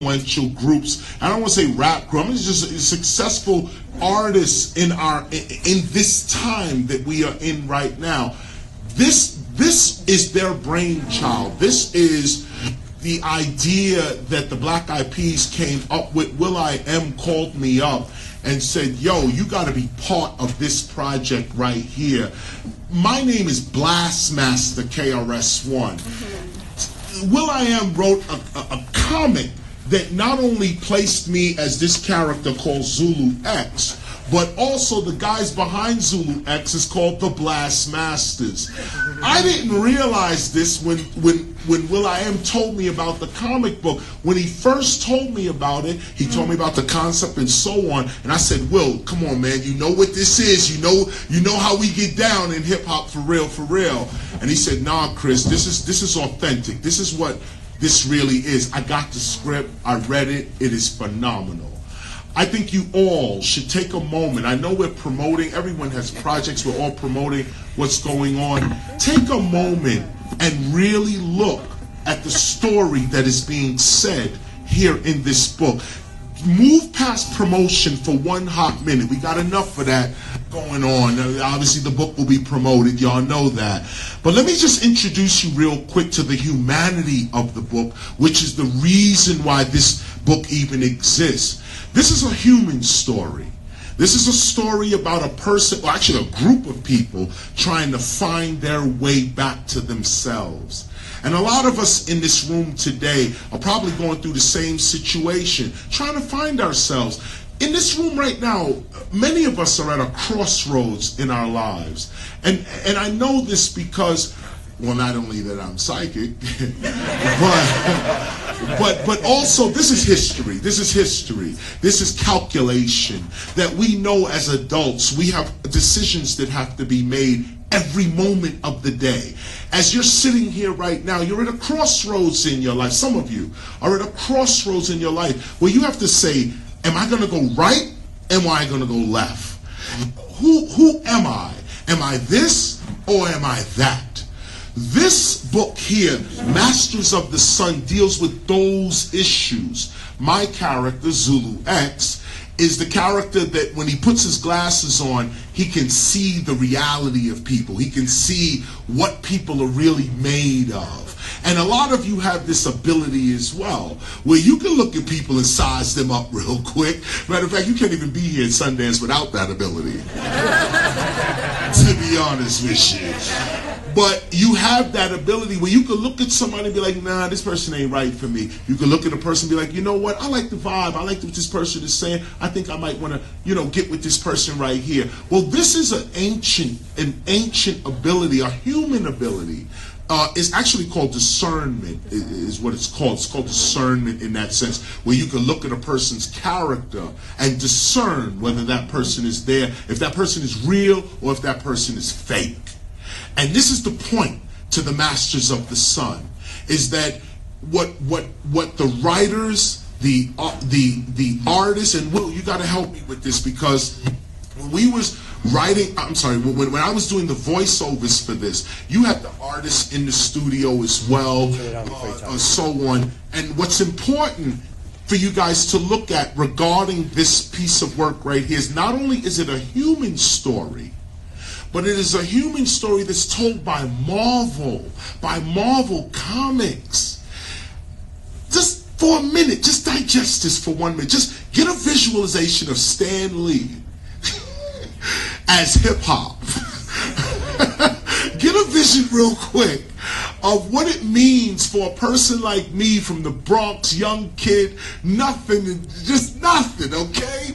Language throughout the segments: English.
influential groups. I don't want to say rap group. I mean, it's just successful artists in this time that we are in right now. This is their brainchild. This is the idea that the Black Eyed Peas came up with. will.i.am called me up and said, yo, you got to be part of this project right here. My name is Blastmaster KRS1. will.i.am wrote a comic that not only placed me as this character called Zulu X, but also the guys behind Zulu X is called the Blastmasters. I didn't realize this when will.i.am told me about the comic book. When he first told me about it, he told me about the concept and so on, and I said, Will, come on, man, you know what this is. You know how we get down in hip hop for real, for real. And he said, nah, Chris, this is authentic. This is what this really is. I got the script, I read it, it is phenomenal. I think you all should take a moment. I know we're promoting, everyone has projects, we're all promoting what's going on. Take a moment and really look at the story that is being said here in this book. Move past promotion for one hot minute. We got enough of that going on. Obviously the book will be promoted, y'all know that. But let me just introduce you real quick to the humanity of the book, which is the reason why this book even exists. This is a human story. This is a story about a person, or actually a group of people, trying to find their way back to themselves. And a lot of us in this room today are probably going through the same situation, trying to find ourselves. In this room right now, many of us are at a crossroads in our lives. And I know this because, well, not only that I'm psychic, but also this is history. This is history. This is calculation. That we know as adults, we have decisions that have to be made every moment of the day. As you're sitting here right now, you're at a crossroads in your life. Some of you are at a crossroads in your life where you have to say, am I going to go right? Am I going to go left? Who am I? Am I this or am I that? This book here, Masters of the Sun, deals with those issues. My character, Zulu X, is the character that when he puts his glasses on, he can see the reality of people. He can see what people are really made of. And a lot of you have this ability as well, where you can look at people and size them up real quick. Matter of fact, you can't even be here at Sundance without that ability, to be honest with you. But you have that ability where you can look at somebody and be like, nah, this person ain't right for me. You can look at a person and be like, you know what, I like the vibe, I like what this person is saying, I think I might want to, get with this person right here. Well, this is an ancient ability, a human ability. It's actually called discernment, is what it's called. It's called discernment in that sense, where you can look at a person's character and discern whether that person is there, if that person is real or if that person is fake. And this is the point to the Masters of the Sun, is that what the writers, the artists, and Will, you got to help me with this, because when we was writing, when I was doing the voiceovers for this, you had the artists in the studio as well, so on. And what's important for you guys to look at regarding this piece of work right here is not only is it a human story, but it is a human story that's told by Marvel Comics. Just for a minute, just digest this for 1 minute. Just get a visualization of Stan Lee as hip-hop. Get a vision real quick of what it means for a person like me from the Bronx, young kid, nothing, just nothing, okay?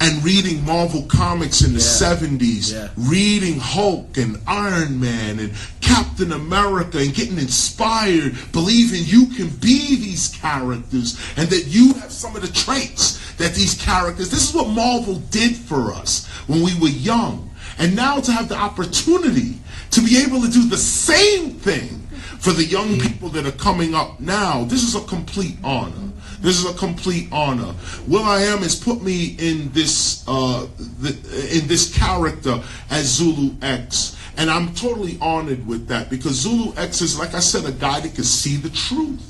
And reading Marvel Comics in the 70s, reading Hulk and Iron Man and Captain America and getting inspired, believing you can be these characters and that you have some of the traits that these characters, this is what Marvel did for us when we were young. And now to have the opportunity to be able to do the same thing for the young people that are coming up now, this is a complete honor. This is a complete honor. will.i.am has put me in this character as Zulu X, and I'm totally honored with that, because Zulu X is, like I said, a guy that can see the truth.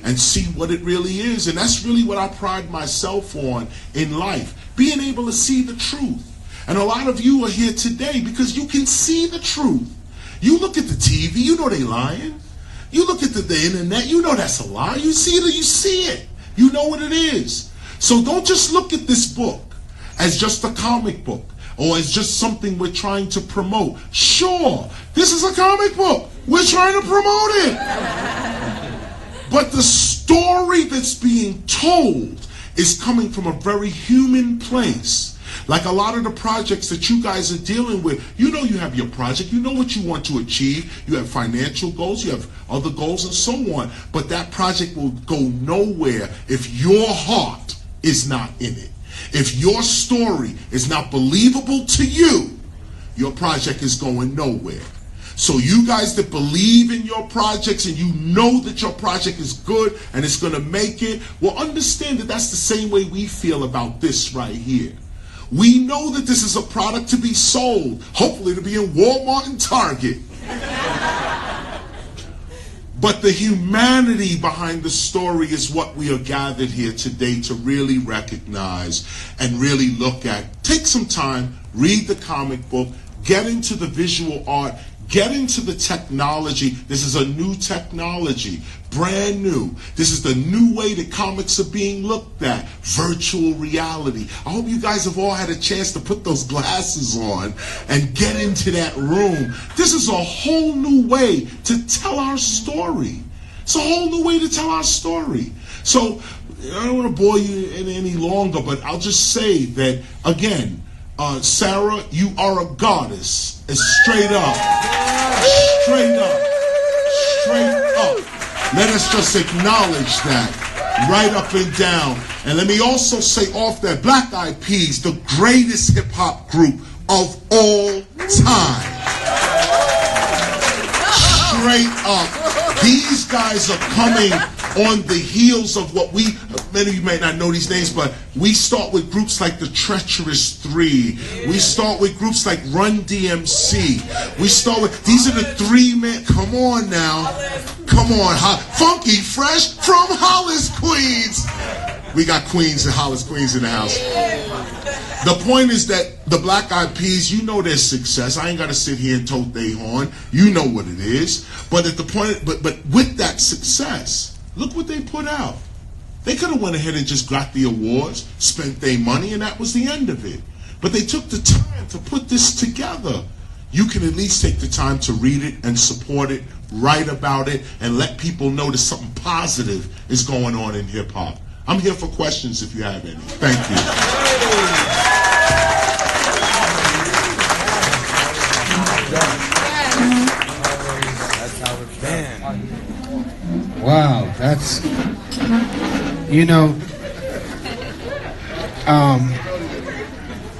and see what it really is. And that's really what I pride myself on in life, being able to see the truth. And a lot of you are here today because you can see the truth. You look at the TV, you know they lying. You look at the internet, you know that's a lie. You see it, you see it. You know what it is. So don't just look at this book as just a comic book or as just something we're trying to promote. Sure, this is a comic book. We're trying to promote it. But the story that's being told is coming from a very human place. Like a lot of the projects that you guys are dealing with, you know you have your project, you know what you want to achieve, you have financial goals, you have other goals and so on, but that project will go nowhere if your heart is not in it. If your story is not believable to you, your project is going nowhere. So you guys that believe in your projects and you know that your project is good and it's going to make it, well, understand that that's the same way we feel about this right here. We know that this is a product to be sold, hopefully to be in Walmart and Target. But the humanity behind the story is what we are gathered here today to really recognize and really look at. Take some time, read the comic book, get into the visual art, get into the technology. This is a new technology, brand new. This is the new way that comics are being looked at, virtual reality. I hope you guys have all had a chance to put those glasses on and get into that room. This is a whole new way to tell our story. It's a whole new way to tell our story. So I don't want to bore you any longer, but I'll just say that, again, Sarah, you are a goddess. It's straight up. Straight up. Straight up. Let us just acknowledge that right up and down. And let me also say off that, Black Eyed Peas, the greatest hip-hop group of all time. Straight up. These guys are coming on the heels of what many of you may not know these names, but we start with groups like the Treacherous Three. We start with groups like Run DMC. We start with, these are the three men, come on now. Come on, Funky Fresh from Hollis, Queens. We got Queens and Hollis, Queens in the house. The point is that the Black Eyed Peas, you know their success. I ain't got to sit here and tote their horn. You know what it is. But at the point, but with that success, look what they put out. They could have went ahead and just got the awards, spent their money, and that was the end of it. But they took the time to put this together. You can at least take the time to read it and support it, write about it, and let people know that something positive is going on in hip-hop. I'm here for questions if you have any. Thank you. Man. Wow, that's, you know,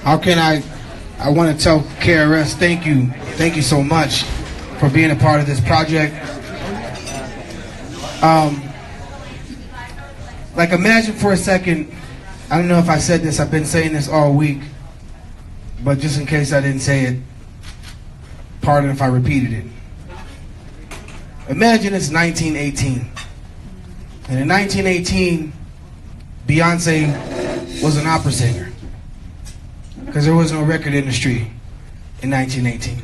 how can I want to tell KRS thank you so much for being a part of this project. Like, imagine for a second, I don't know if I said this, I've been saying this all week, but just in case I didn't say it, pardon if I repeated it. Imagine it's 1918. And in 1918, Beyonce was an opera singer, because there was no record industry in 1918.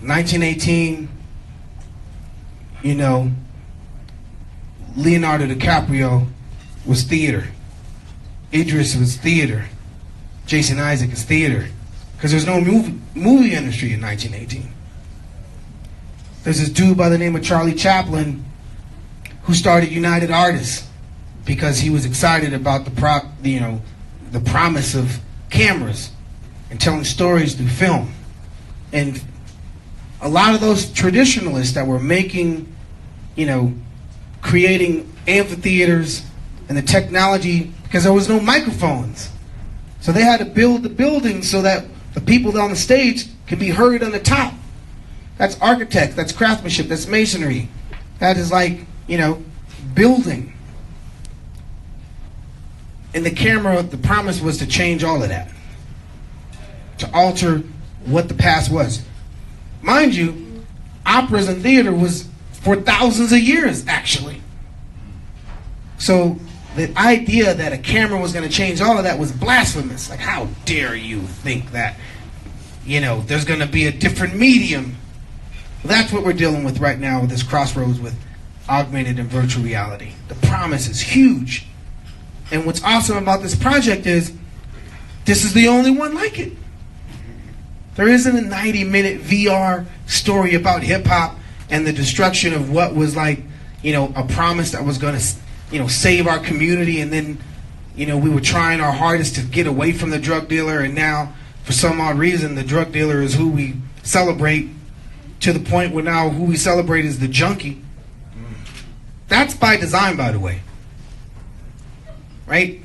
1918, you know, Leonardo DiCaprio was theater. Idris was theater. Jason Isaac is theater. Because there's no movie industry in 1918. There's this dude by the name of Charlie Chaplin who started United Artists because he was excited about the promise of cameras and telling stories through film. And a lot of those traditionalists that were making, creating amphitheaters and the technology, because there was no microphones. So they had to build the building so that the people on the stage could be heard on the top. That's architect, that's craftsmanship, that's masonry. That is like, building. And the camera, the promise was to change all of that. To alter what the past was. Mind you, operas and theater was for thousands of years, actually. So the idea that a camera was going to change all of that was blasphemous. Like, how dare you think that, there's going to be a different medium? Well, that's what we're dealing with right now with this crossroads with augmented and virtual reality. The promise is huge. And what's awesome about this project is this is the only one like it. There isn't a 90-minute VR story about hip-hop and the destruction of what was like, a promise that was going to, save our community, and then, we were trying our hardest to get away from the drug dealer, and now, for some odd reason, the drug dealer is who we celebrate, to the point where now who we celebrate is the junkie. That's by design, by the way. Right?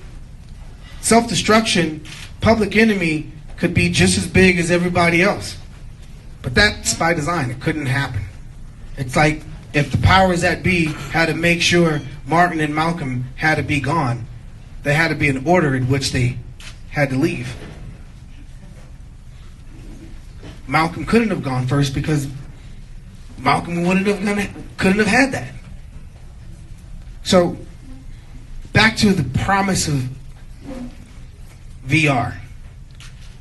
Self-destruction, Public Enemy could be just as big as everybody else. But that's by design. It couldn't happen. It's like if the powers that be had to make sure Martin and Malcolm had to be gone, there had to be an order in which they had to leave. Malcolm couldn't have gone first because Malcolm couldn't have had that. So, back to the promise of VR.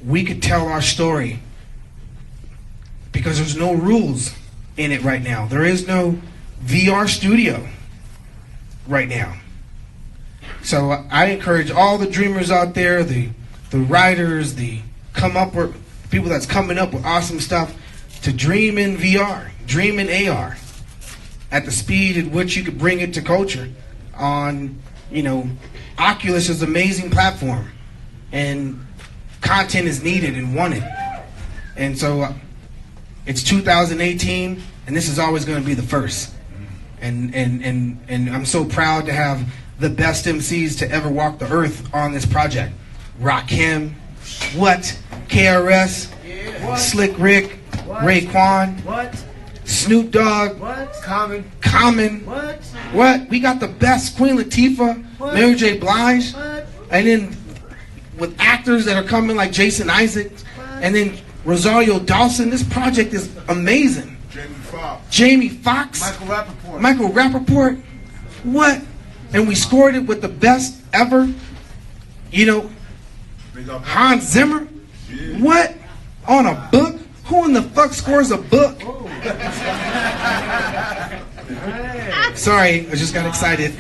We could tell our story because there's no rules in it right now. There is no VR studio right now. So I encourage all the dreamers out there, the writers, the people that's coming up with awesome stuff, to dream in VR, dream in AR, at the speed at which you could bring it to culture. On, Oculus is an amazing platform, and content is needed and wanted. And so it's 2018, and this is always going to be the first. And I'm so proud to have the best MCs to ever walk the earth on this project. Rakim, KRS, What? Slick Rick, What? Raekwon, What? Snoop Dogg, What? Common. What? We got the best, Queen Latifah, What? Mary J. Blige, What? and then with actors that are coming like Jason Isaacs, and then Rosario Dawson. This project is amazing. Jamie Foxx, Michael Rappaport. What? And we scored it with the best ever. Hans Zimmer. What? On a book? Who in the fuck scores a book? Sorry, I just got excited.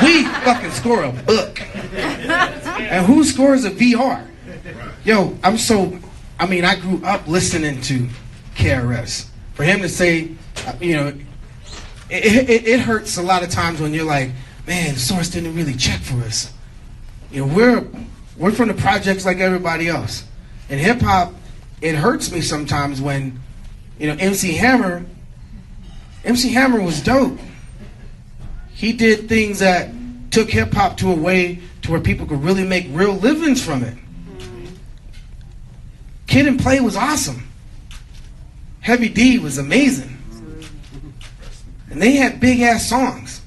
We fucking score a book. And who scores a VR? Yo, I grew up listening to KRS. For him to say, it hurts a lot of times when you're like, man, the source didn't really check for us. We're from the projects like everybody else. In hip hop, it hurts me sometimes when, MC Hammer was dope. He did things that took hip hop to a way to where people could really make real livings from it. Kid and Play was awesome. Heavy D was amazing. And they had big ass songs.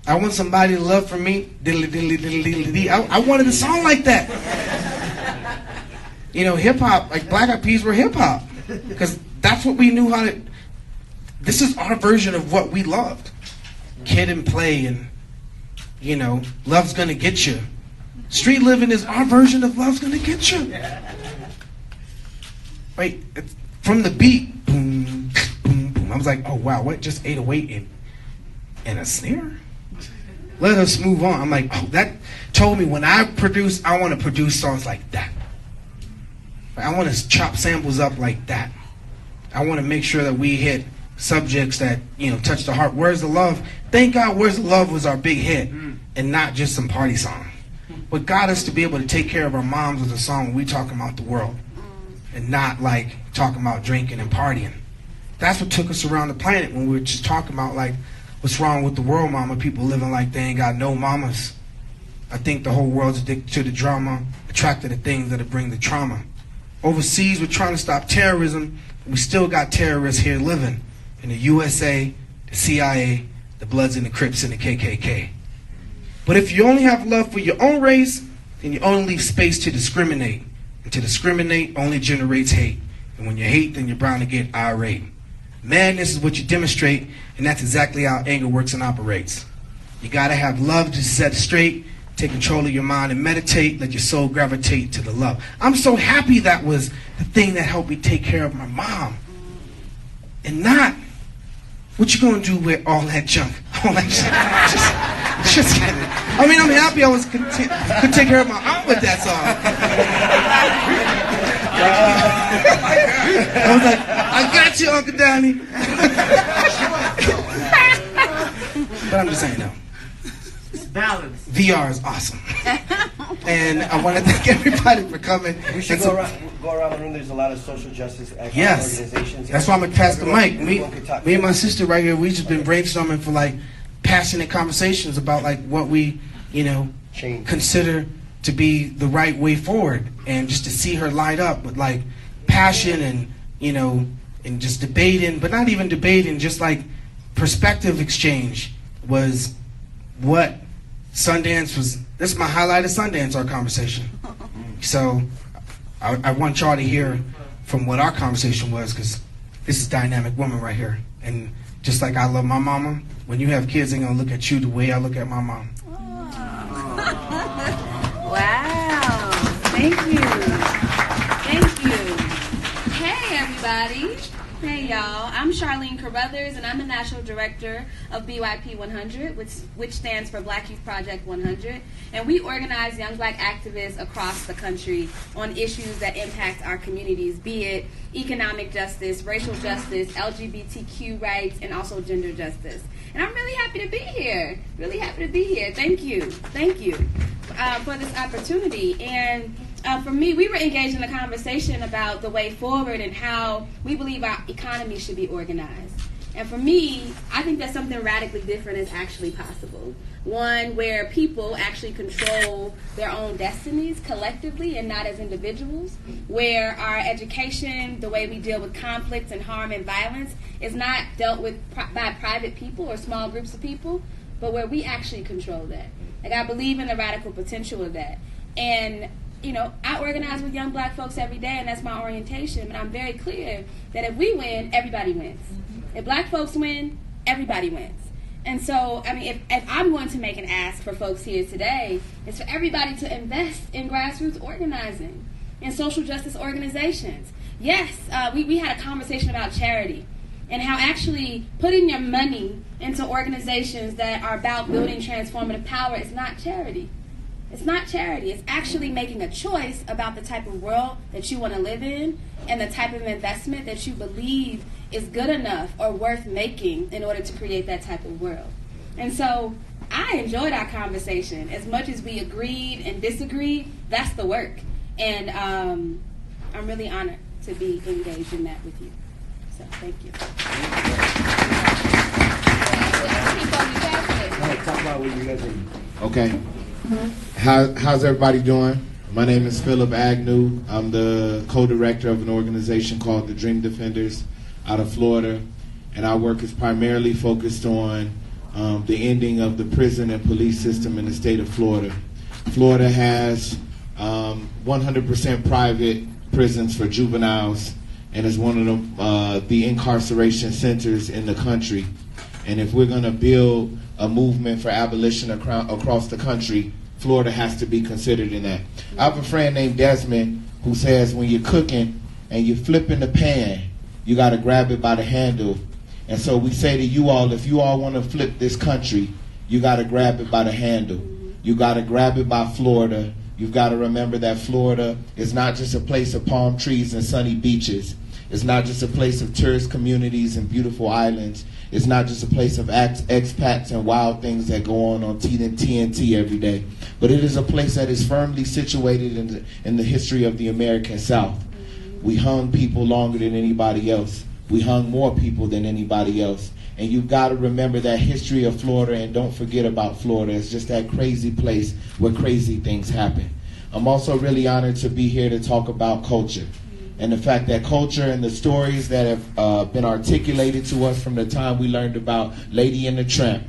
I Want Somebody to Love for Me, diddly diddly diddly diddly dee. I wanted a song like that. Hip hop, like Black Eyed Peas were hip hop. Because that's what we knew how to. This is our version of what we loved. Kid and Play and, Love's Gonna Get You. Street Living is our version of Love's Gonna Get You. Right? From the beat, boom, boom, boom. I was like, oh wow, what? Just 808 and a snare? Let us move on. I'm like, oh, that told me when I produce, I want to produce songs like that. I want to chop samples up like that. I want to make sure that we hit subjects that, touch the heart. Where's the Love? Thank God Where's the Love was our big hit and not just some party song. What got us to be able to take care of our moms was a song when we talking about the world and not like talking about drinking and partying. That's what took us around the planet when we were just talking about like what's wrong with the world, mama, people living like they ain't got no mamas. I think the whole world's addicted to the drama, attracted to things that'll bring the trauma. Overseas, we're trying to stop terrorism. We still got terrorists here living in the USA, the CIA, the Bloods and the Crips and the KKK. But if you only have love for your own race, then you only leave space to discriminate. And to discriminate only generates hate. And when you hate, then you're bound to get irate. Madness is what you demonstrate, and that's exactly how anger works and operates. You gotta have love to set straight, take control of your mind and meditate, let your soul gravitate to the love. I'm so happy that was the thing that helped me take care of my mom. And not, what you gonna do with all that junk? All that shit. Just kidding. I mean, I'm happy I could take care of my aunt with that song. I was like, I got you, Uncle Danny. But I'm just saying, no. Balance. VR is awesome. And I want to thank everybody for coming. We should go around the room. There's a lot of social justice organizations. That's why I'm going to pass the mic. Me and my sister right here, we just been brainstorming for like passionate conversations about like what we, consider to be the right way forward. And just to see her light up with like passion and, and just debating, but not even debating, just like perspective exchange was what Sundance was. This is my highlight of Sundance, our conversation. So I want y'all to hear from what our conversation was, because this is dynamic woman right here. And just like I love my mama, when you have kids, they're going to look at you the way I look at my mom. Wow. Thank you. Thank you. Hey, everybody. Hey, y'all. I'm Charlene Carruthers, and I'm the National Director of BYP 100, which stands for Black Youth Project 100. And we organize young black activists across the country on issues that impact our communities, be it economic justice, racial justice, LGBTQ rights, and also gender justice. And I'm really happy to be here. Really happy to be here. Thank you. Thank you for this opportunity. And for me, we were engaged in a conversation about the way forward and how we believe our economy should be organized. And for me, I think that something radically different is actually possible. One where people actually control their own destinies collectively and not as individuals. Where our education, the way we deal with conflicts and harm and violence is not dealt with by private people or small groups of people, but where we actually control that. Like, I believe in the radical potential of that. And I organize with young black folks every day, and that's my orientation. But I'm very clear that if we win, everybody wins. If black folks win, everybody wins. And so, I mean, if I'm going to make an ask for folks here today, it's for everybody to invest in grassroots organizing, in social justice organizations. Yes, we had a conversation about charity and how actually putting your money into organizations that are about building transformative power is not charity. It's not charity. It's actually making a choice about the type of world that you want to live in and the type of investment that you believe is good enough or worth making in order to create that type of world. And so I enjoyed our conversation. As much as we agreed and disagreed, that's the work. And I'm really honored to be engaged in that with you. So thank you. Talk about what you guys are. Okay. How's everybody doing? My name is Philip Agnew. I'm the co-director of an organization called the Dream Defenders out of Florida, and our work is primarily focused on the ending of the prison and police system in the state of Florida. Florida has 100% private prisons for juveniles, and is one of the incarceration centers in the country. And if we're going to build a movement for abolition across the country, Florida has to be considered in that. I have a friend named Desmond who says when you're cooking and you're flipping the pan, you got to grab it by the handle. And so we say to you all, if you all want to flip this country, you got to grab it by the handle. You got to grab it by Florida. You've got to remember that Florida is not just a place of palm trees and sunny beaches. It's not just a place of tourist communities and beautiful islands. It's not just a place of expats and wild things that go on TNT every day. But it is a place that is firmly situated in the history of the American South. We hung people longer than anybody else. We hung more people than anybody else. And you've got to remember that history of Florida, and don't forget about Florida. It's just that crazy place where crazy things happen. I'm also really honored to be here to talk about culture. And the fact that culture and the stories that have been articulated to us from the time we learned about Lady and the Tramp,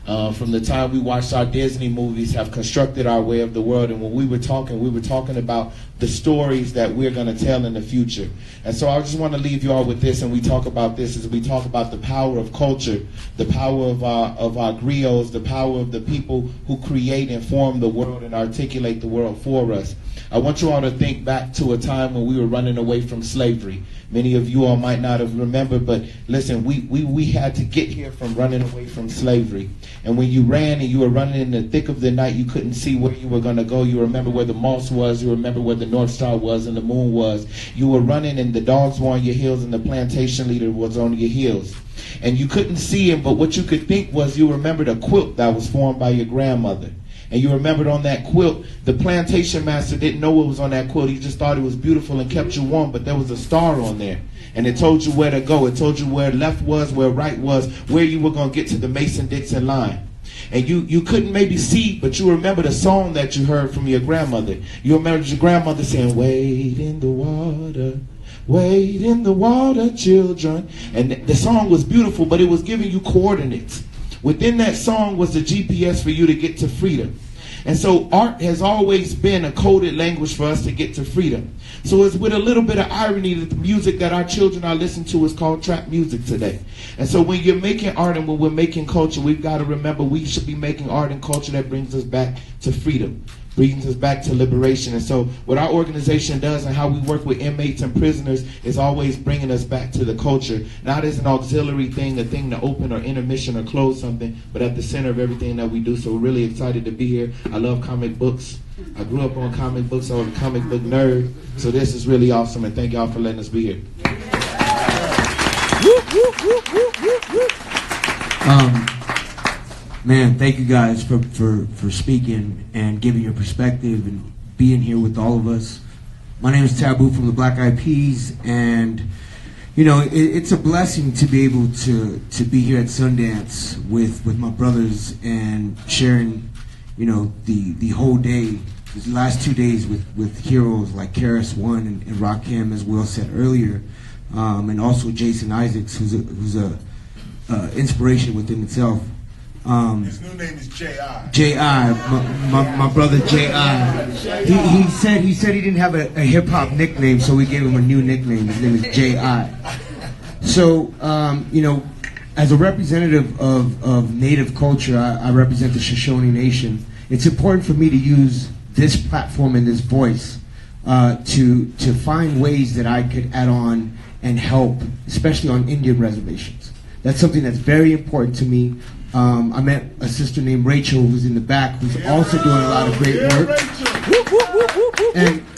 from the time we watched our Disney movies, have constructed our way of the world. And when we were talking about the stories that we're going to tell in the future. And so I just want to leave you all with this, and we talk about this as we talk about the power of culture, the power of our griots, the power of the people who create and form the world and articulate the world for us. I want you all to think back to a time when we were running away from slavery. Many of you all might not have remembered, but listen, we had to get here from running away from slavery. And when you ran and you were running in the thick of the night, you couldn't see where you were going to go. You remember where the moss was. You remember where the North Star was and the moon was. You were running and the dogs were on your heels and the plantation leader was on your heels. And you couldn't see him, but what you could think was you remembered a quilt that was formed by your grandmother. And you remembered on that quilt, the plantation master didn't know what was on that quilt. He just thought it was beautiful and kept you warm, but there was a star on there. And it told you where to go. It told you where left was, where right was, where you were going to get to the Mason-Dixon line. And you couldn't maybe see, but you remember the song that you heard from your grandmother. You remember your grandmother saying, "Wade in the water, wade in the water, children." And the song was beautiful, but it was giving you coordinates. Within that song was the GPS for you to get to freedom. And so art has always been a coded language for us to get to freedom. So it's with a little bit of irony that the music that our children are listening to is called trap music today. And so when you're making art and when we're making culture, we've got to remember we should be making art and culture that brings us back to freedom, brings us back to liberation. And so what our organization does and how we work with inmates and prisoners is always bringing us back to the culture, not as an auxiliary thing, a thing to open or intermission or close something, but at the center of everything that we do. So we're really excited to be here. I love comic books. I grew up on comic books. I was a comic book nerd. So this is really awesome, and thank y'all for letting us be here. Man, thank you guys for speaking and giving your perspective and being here with all of us. My name is Taboo from the Black Eyed Peas, and you know, it's a blessing to be able to be here at Sundance with my brothers and sharing, you know, the whole day, these last 2 days with heroes like KRS1 and Rakim, as Will said earlier, and also Jason Isaacs, who's a inspiration within itself. His new name is J.I. J.I., my brother J.I. He said he didn't have a hip-hop nickname, so we gave him a new nickname. His name is J.I. So, you know, as a representative of Native culture, I represent the Shoshone Nation. It's important for me to use this platform and this voice to find ways that I could add on and help, especially on Indian reservations. That's something that's very important to me. I met a sister named Rachel who's in the back, who's also doing a lot of great work.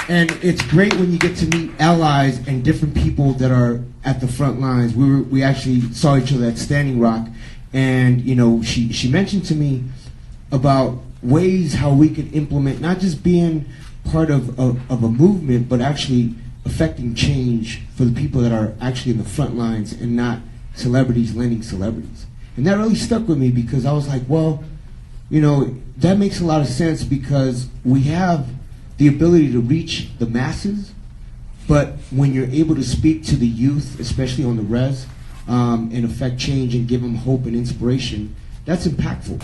And it's great when you get to meet allies and different people that are at the front lines. We actually saw each other at Standing Rock, and you know, she mentioned to me about ways how we could implement not just being part of a movement, but actually affecting change for the people that are actually in the front lines and not celebrities lending celebrities. And that really stuck with me because I was like, well, you know, that makes a lot of sense because we have the ability to reach the masses, but when you're able to speak to the youth, especially on the res, and affect change and give them hope and inspiration, that's impactful.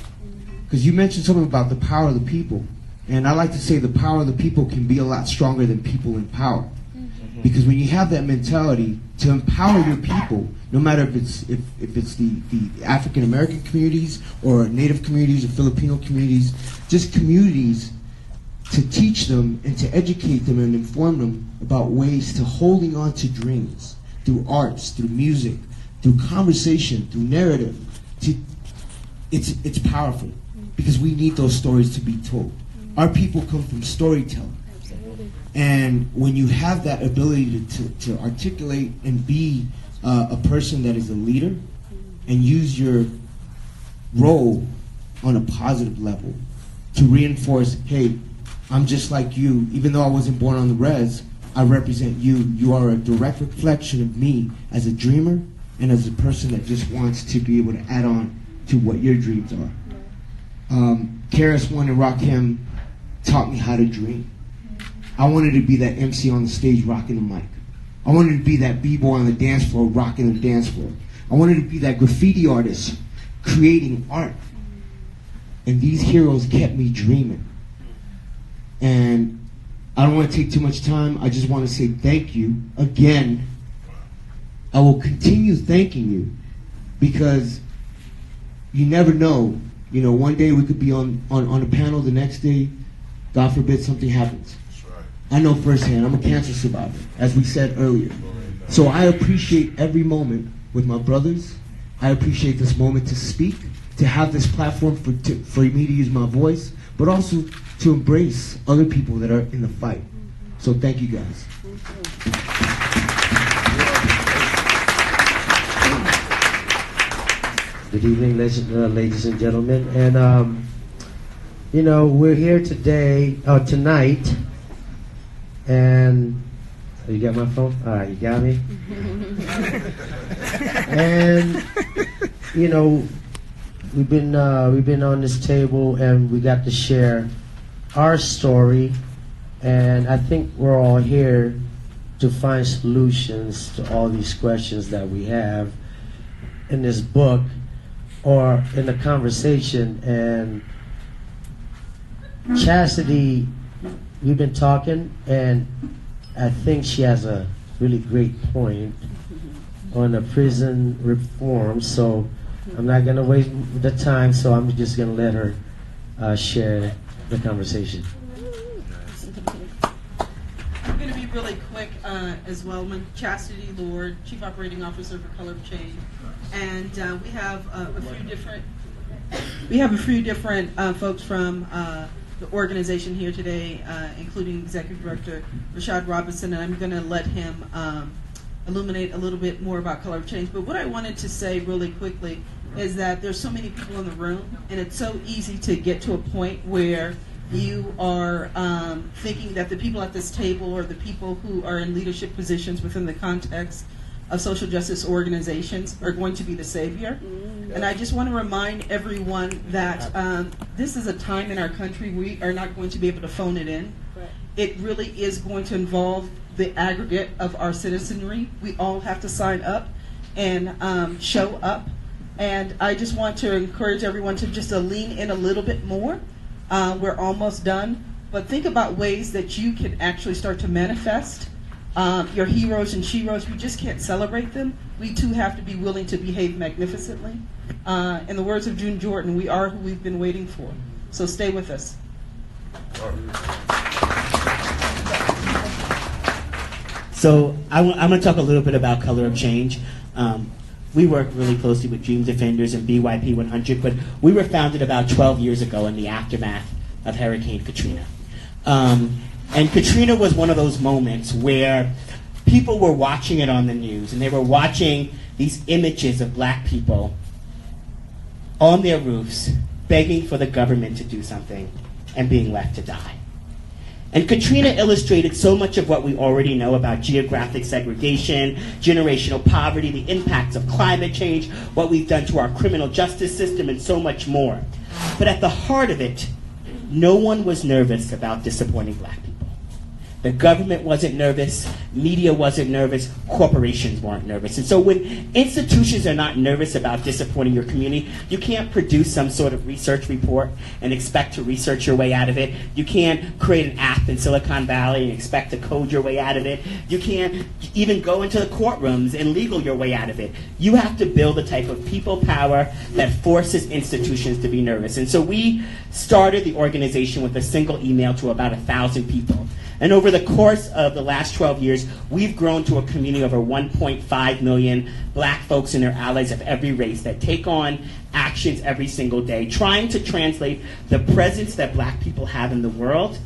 Because you mentioned something about the power of the people, and I like to say the power of the people can be a lot stronger than people in power. Because when you have that mentality to empower your people, no matter if it's the African American communities or Native communities or Filipino communities, just communities, to teach them and to educate them and inform them about ways to holding on to dreams through arts, through music, through conversation, through narrative. It's powerful because we need those stories to be told. Our people come from storytelling. And when you have that ability to articulate and be a person that is a leader and use your role on a positive level to reinforce, hey, I'm just like you, even though I wasn't born on the res, I represent you. You are a direct reflection of me as a dreamer and as a person that just wants to be able to add on to what your dreams are. KRS1 and Rakim taught me how to dream. I wanted to be that MC on the stage rocking the mic. I wanted to be that b-boy on the dance floor rocking the dance floor. I wanted to be that graffiti artist creating art. And these heroes kept me dreaming. And I don't want to take too much time. I just want to say thank you again. I will continue thanking you because you never know. You know, one day we could be on a panel, the next day, God forbid, something happens. That's right. I know firsthand. I'm a cancer survivor, as we said earlier. So I appreciate every moment with my brothers. I appreciate this moment to speak, to have this platform for me to use my voice, but also to embrace other people that are in the fight. So thank you guys. Good evening, ladies and gentlemen. And, you know, we're here tonight, and you got my phone? All right, you got me? And, you know, we've been on this table, and we got to share our story, and I think we're all here to find solutions to all these questions that we have in this book or in the conversation. And Chastity, we've been talking, and I think she has a really great point on the prison reform, so I'm not going to waste the time, so I'm just going to let her share the conversation. I'm going to be really quick as well. I'm Chastity Lord, Chief Operating Officer for Color of Change, and we have a few different folks from the organization here today, including Executive Director Rashad Robinson, and I'm going to let him illuminate a little bit more about Color of Change. But what I wanted to say really quickly is that there's so many people in the room, and it's so easy to get to a point where you are thinking that the people at this table or the people who are in leadership positions within the context of social justice organizations are going to be the savior. And I just want to remind everyone that this is a time in our country we are not going to be able to phone it in. It really is going to involve the aggregate of our citizenry. We all have to sign up and show up. And I just want to encourage everyone to just lean in a little bit more. We're almost done. But think about ways that you can actually start to manifest your heroes and sheroes. We just can't celebrate them. We too have to be willing to behave magnificently. In the words of June Jordan, we are who we've been waiting for. So stay with us. So I'm going to talk a little bit about Color of Change. We work really closely with Dream Defenders and BYP 100, but we were founded about 12 years ago in the aftermath of Hurricane Katrina. And Katrina was one of those moments where people were watching it on the news, and they were watching these images of black people on their roofs begging for the government to do something and being left to die. And Katrina illustrated so much of what we already know about geographic segregation, generational poverty, the impacts of climate change, what we've done to our criminal justice system, and so much more. But at the heart of it, no one was nervous about disappointing black people. The government wasn't nervous, media wasn't nervous, corporations weren't nervous. And so when institutions are not nervous about disappointing your community, you can't produce some sort of research report and expect to research your way out of it. You can't create an app in Silicon Valley and expect to code your way out of it. You can't even go into the courtrooms and legal your way out of it. You have to build a type of people power that forces institutions to be nervous. And so we started the organization with a single email to about 1,000 people. And over the course of the last 12 years, we've grown to a community of over 1.5 million black folks and their allies of every race that take on actions every single day, trying to translate the presence that black people have in the world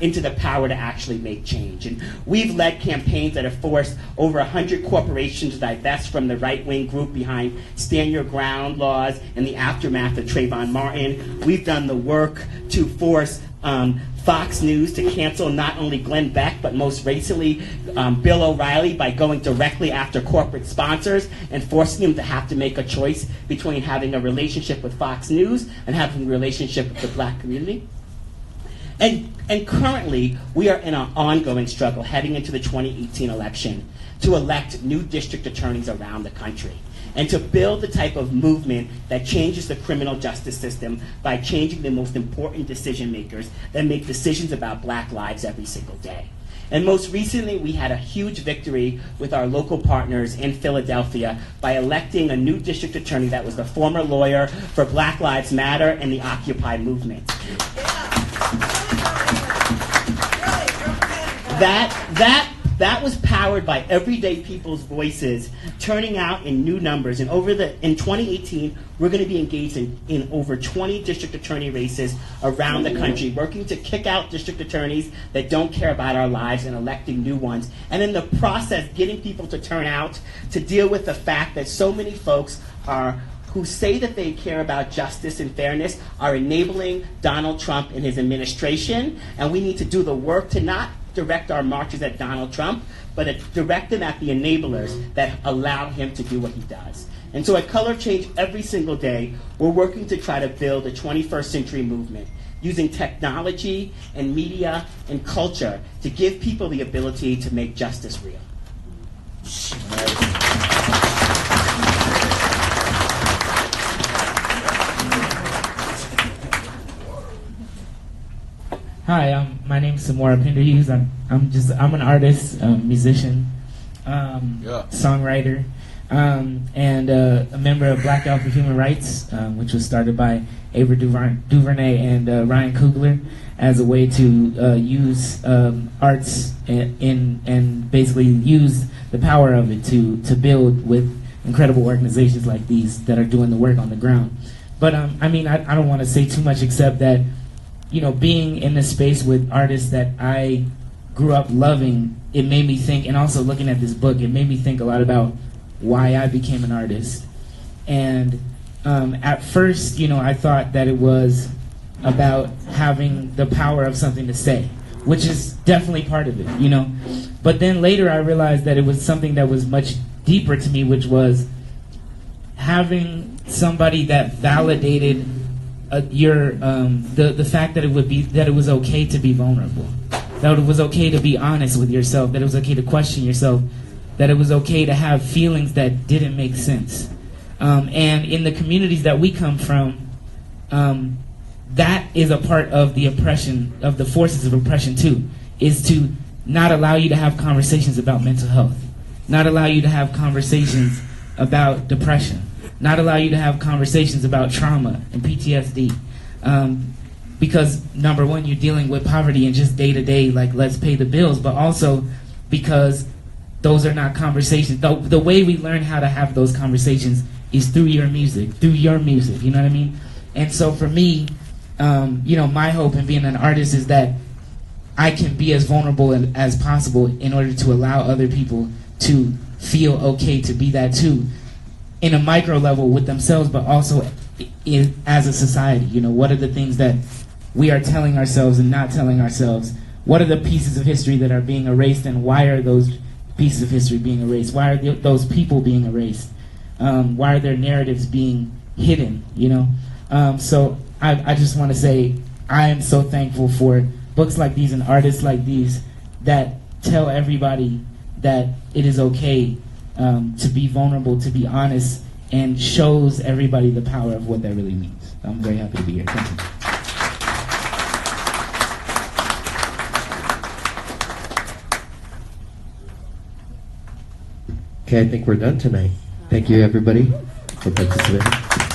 into the power to actually make change. And we've led campaigns that have forced over 100 corporations to divest from the right-wing group behind Stand Your Ground laws in the aftermath of Trayvon Martin. We've done the work to force Fox News to cancel not only Glenn Beck, but most recently Bill O'Reilly by going directly after corporate sponsors and forcing them to have to make a choice between having a relationship with Fox News and having a relationship with the black community. And currently, we are in an ongoing struggle heading into the 2018 election to elect new district attorneys around the country. and to build the type of movement that changes the criminal justice system by changing the most important decision makers that make decisions about black lives every single day. And most recently, we had a huge victory with our local partners in Philadelphia by electing a new district attorney that was the former lawyer for Black Lives Matter and the Occupy movement. That was powered by everyday people's voices turning out in new numbers. And in 2018, we're going to be engaged in over 20 district attorney races around the country, working to kick out district attorneys that don't care about our lives and electing new ones. And in the process, getting people to turn out to deal with the fact that so many folks who say that they care about justice and fairness are enabling Donald Trump and his administration. And we need to do the work to not direct our marches at Donald Trump, but direct them at the enablers that allow him to do what he does. And so at Color of Change, every single day, we're working to try to build a 21st century movement using technology and media and culture to give people the ability to make justice real. Hi, my name is Samora Pender-Hughes. I'm an artist, musician, songwriter, and a member of Black Out for Human Rights, which was started by Ava DuVernay and Ryan Coogler as a way to use arts and basically use the power of it to build with incredible organizations like these that are doing the work on the ground. But I don't want to say too much except that, you know, being in this space with artists that I grew up loving, it made me think, and also looking at this book, it made me think a lot about why I became an artist. And at first, you know, I thought that it was about having the power of something to say, which is definitely part of it, you know. But then later I realized that it was something that was much deeper to me, which was having somebody that validated the fact that it was okay to be vulnerable, that it was okay to be honest with yourself, that it was okay to question yourself, that it was okay to have feelings that didn't make sense. And in the communities that we come from, that is a part of the oppression, of the forces of oppression too, is to not allow you to have conversations about mental health, not allow you to have conversations about depression, not allow you to have conversations about trauma and PTSD. Because number one, you're dealing with poverty and just day to day, like let's pay the bills, but also because those are not conversations. The way we learn how to have those conversations is through your music, you know what I mean? And so for me, you know, my hope in being an artist is that I can be as vulnerable as possible in order to allow other people to feel okay to be that too, in a micro level with themselves, but also as a society. You know, what are the things that we are telling ourselves and not telling ourselves? What are the pieces of history that are being erased, and why are those pieces of history being erased? Why are those people being erased? Why are their narratives being hidden, you know? So I just want to say I am so thankful for books like these and artists like these that tell everybody that it is okay to be vulnerable, to be honest, and shows everybody the power of what that really means. I'm very happy to be here. Thank you. Okay, I think we're done tonight. Thank you, everybody, for participating.